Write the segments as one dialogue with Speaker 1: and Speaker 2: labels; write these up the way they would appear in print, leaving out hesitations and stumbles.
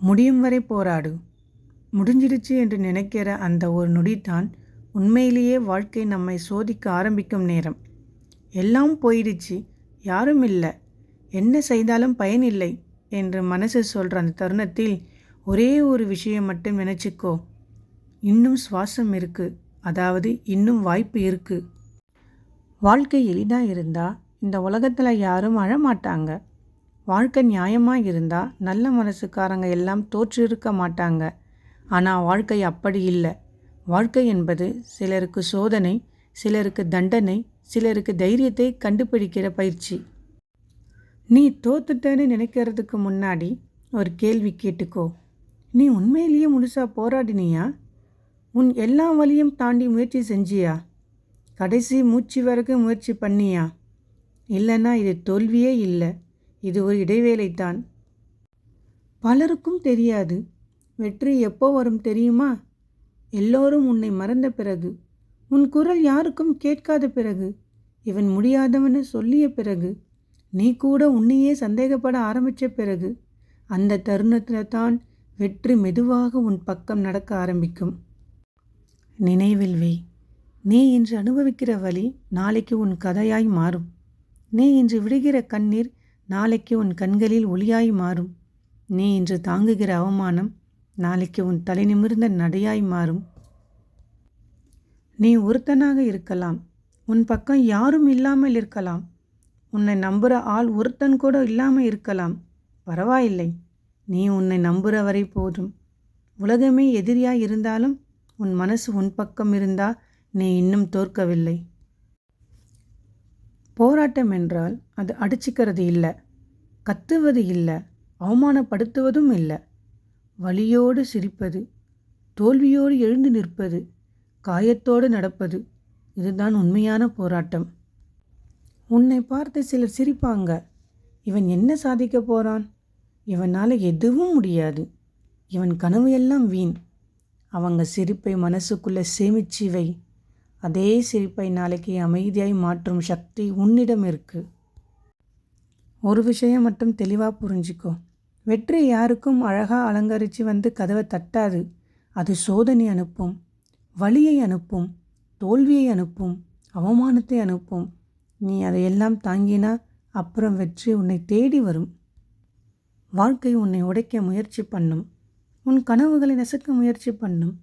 Speaker 1: முடியும் வரை போராடு. முடிஞ்சிடுச்சு என்று நினைக்கிற அந்த ஒரு நொடிதான் உண்மையிலேயே வாழ்க்கை நம்மை சோதிக்க ஆரம்பிக்கும் நேரம். எல்லாம் போயிடுச்சு, யாரும் இல்லை, என்ன செய்தாலும் பயனில்லை என்று மனசு சொல்கிற அந்த தருணத்தில் ஒரே ஒரு விஷயம் மட்டும் நினச்சிக்கோ. இன்னும் சுவாசம் இருக்குது, அதாவது இன்னும் வாய்ப்பு இருக்குது. வாழ்க்கை எளிதாக இருந்தால் இந்த உலகத்தில் யாரும் அழமாட்டாங்க. வாழ்க்கை நியாயமாக இருந்தால் நல்ல மனசுக்காரங்க எல்லாம் தோற்று இருக்க மாட்டாங்க. ஆனால் வாழ்க்கை அப்படி இல்லை. வாழ்க்கை என்பது சிலருக்கு சோதனை, சிலருக்கு தண்டனை, சிலருக்கு தைரியத்தை கண்டுபிடிக்கிற பயிற்சி. நீ தோத்துட்டேன்னு நினைக்கிறதுக்கு முன்னாடி ஒரு கேள்வி கேட்டுக்கோ. நீ உண்மையிலேயே முழுசாக போராடினியா? உன் எல்லா வழியும் தாண்டி முயற்சி செஞ்சியா? கடைசி மூச்சு வரைக்கும் முயற்சி பண்ணியா? இல்லைன்னா இது தோல்வியே இல்லை, இது ஒரு இடைவேளைத்தான். பலருக்கும் தெரியாது வெற்றி எப்போ வரும் தெரியுமா? எல்லோரும் உன்னை மறந்த பிறகு, உன் குரல் யாருக்கும் கேட்காத பிறகு, இவன் முடியாதவன்னு சொல்லிய பிறகு, நீ கூட உன்னையே சந்தேகப்பட ஆரம்பித்த பிறகு, அந்த தருணத்தில் தான் வெற்றி மெதுவாக உன் பக்கம் நடக்க ஆரம்பிக்கும். நினைவில் வை, நீ இன்று அனுபவிக்கிற வலி நாளைக்கு உன் கதையாய் மாறும். நீ இன்று விடுகிற கண்ணீர் நாளைக்கு உன் கண்களில் ஒளியாய் மாறும். நீ இன்று தாங்குகிற அவமானம் நாளைக்கு உன் தலை நிமிர்ந்த நடையாய் மாறும். நீ ஒருத்தனாக இருக்கலாம், உன் பக்கம் யாரும் இல்லாமல் இருக்கலாம், உன்னை நம்புகிற ஆள் ஒருத்தன் கூட இல்லாமல் இருக்கலாம். பரவாயில்லை, நீ உன்னை நம்புகிற வரை போதும். உலகமே எதிரியாக இருந்தாலும் உன் மனசு உன் பக்கம் இருந்தால் நீ இன்னும் தோற்கவில்லை. போராட்டம் என்றால் அது அடிச்சுக்கிறது இல்லை, கத்துவது இல்லை, அவமானப்படுத்துவதும் இல்லை. வலியோடு சிரிப்பது, தோல்வியோடு எழுந்து நிற்பது, காயத்தோடு நடப்பது, இதுதான் உண்மையான போராட்டம். உன்னை பார்த்து சிலர் சிரிப்பாங்க. இவன் என்ன சாதிக்க போகிறான்? இவனால் எதுவும் முடியாது. இவன் கனவு எல்லாம் வீண். அவங்க சிரிப்பை மனசுக்குள்ளே சேமிச்சு வை. அதே சிரிப்பை நாளைக்கு அமைதியாய் மாற்றும் சக்தி உன்னிடம் இருக்குது. ஒரு விஷயம் மட்டும் தெளிவாக புரிஞ்சிக்கோ. வெற்றி யாருக்கும் அழகாக அலங்கரித்து வந்து கதவை தட்டாது. அது சோதனை அனுப்பும், வலியை அனுப்பும், தோல்வியை அனுப்பும், அவமானத்தை அனுப்பும். நீ அதையெல்லாம் தாங்கினா அப்புறம் வெற்றி உன்னை தேடி வரும். வாழ்க்கை உன்னை உடைக்க முயற்சி பண்ணும், உன் கனவுகளை நசுக்க முயற்சி பண்ணும்,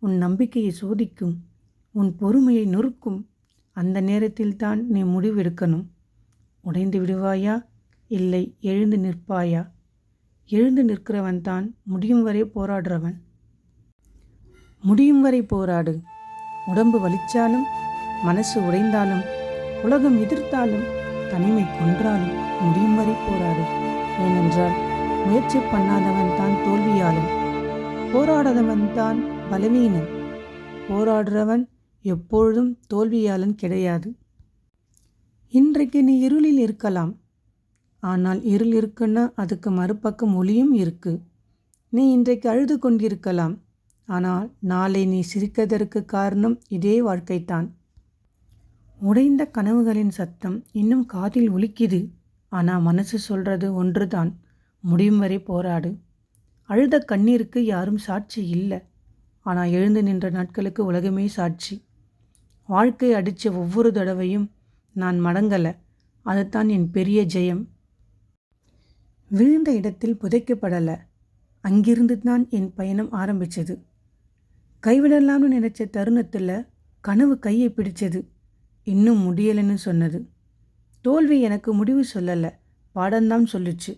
Speaker 1: உன் நம்பிக்கையை சோதிக்கும், உன் பொறுமையை நொறுக்கும். அந்த நேரத்தில் தான் நீ முடிவெடுக்கணும். உடைந்து விடுவாயா, இல்லை எழுந்து நிற்பாயா? எழுந்து நிற்கிறவன் தான் முடியும் வரை போராடுறவன். முடியும் வரை போராடு. உடம்பு வலிச்சாலும், மனசு உடைந்தாலும், உலகம் எதிர்த்தாலும், தனிமை கொன்றாலும் முடியும் வரை போராடு. ஏனென்றால் முயற்சி பண்ணாதவன் தான் தோல்வியாளன், போராடாதவன் தான் பலவீனன். போராடுறவன் எப்பொழுதும் தோல்வியாளன் கிடையாது. இன்றைக்கு நீ இருளில் இருக்கலாம், ஆனால் இருள் இருக்குன்னா அதுக்கு மறுபக்கம் ஒளியும் இருக்கு. நீ இன்றைக்கு அழுது கொண்டிருக்கலாம், ஆனால் நாளை நீ சிரிக்கதற்கு காரணம் இதே வாழ்க்கைத்தான். உடைந்த கனவுகளின் சத்தம் இன்னும் காதில் ஒலிக்குது, ஆனால் மனசு சொல்கிறது ஒன்று தான், முடியும் வரை போராடு. அழுத கண்ணீருக்கு யாரும் சாட்சி இல்லை, ஆனால் எழுந்து நின்ற நாட்களுக்கு உலகமே சாட்சி. வாழ்க்கை அடித்த ஒவ்வொரு தடவையும் நான் மடங்கலை, அதுதான் என் பெரிய ஜெயம். விழுந்த இடத்தில் புதைக்கப்படலை, அங்கிருந்து தான் என் பயணம் ஆரம்பித்தது. கைவிடலாம்னு நினச்ச தருணத்தில் கனவு கையை பிடிச்சது, இன்னும் முடியலைன்னு சொன்னது. தோல்வி எனக்கு முடிவு சொல்லலை, பாடம்தான் சொல்லுச்சு.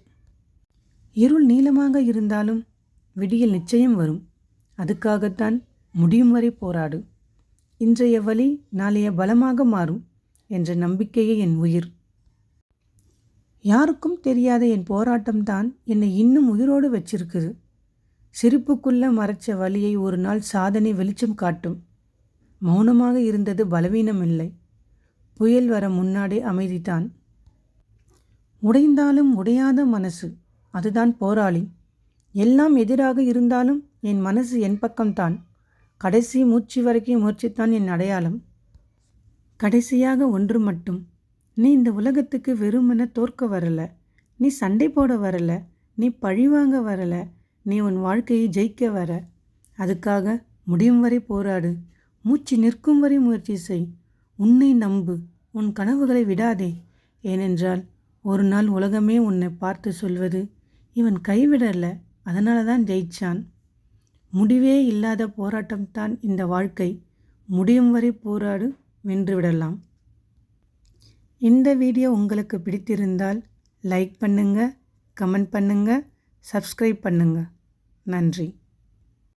Speaker 1: இருள் நீளமாக இருந்தாலும் விடியல் நிச்சயம் வரும். அதுக்காகத்தான் முடியும் வரை போராடு. இன்றைய வழி நாளைய பலமாக மாறும் என்ற நம்பிக்கையே என் உயிர். யாருக்கும் தெரியாத என் போராட்டம்தான் என்னை இன்னும் உயிரோடு வச்சிருக்குது. சிரிப்புக்குள்ளே மறைச்ச வலியை ஒரு நாள் சாதனை வெளிச்சம் காட்டும். மௌனமாக இருந்தது பலவீனம் இல்லை, புயல் வர முன்னாடி அமைதிதான். உடைந்தாலும் உடையாத மனசு, அதுதான் போராளி. எல்லாம் எதிராக இருந்தாலும் என் மனசு என் பக்கம்தான். கடைசி மூச்சு வரைக்கும் முயற்சித்தான் என் அடையாளம். கடைசியாக ஒன்று மட்டும், நீ இந்த உலகத்துக்கு வெறுமன தோற்க வரல, நீ சண்டை போட வரல, நீ பழிவாங்க வரல, நீ உன் வாழ்க்கையை ஜெயிக்க வர. அதுக்காக முடியும் வரை போராடு. மூச்சு நிற்கும் வரை முயற்சி செய். உன்னை நம்பு. உன் கனவுகளை விடாதே. ஏனென்றால் ஒரு நாள் உலகமே உன்னை பார்த்து சொல்வது, இவன் கைவிடல, அதனால தான் ஜெயிச்சான். முடிவே இல்லாத போராட்டம்தான் இந்த வாழ்க்கை. முடியும் வரை போராடு, வென்றுவிடலாம். இந்த வீடியோ உங்களுக்கு பிடித்திருந்தால் லைக் பண்ணுங்க, கமெண்ட் பண்ணுங்க, சப்ஸ்கிரைப் பண்ணுங்க. நன்றி.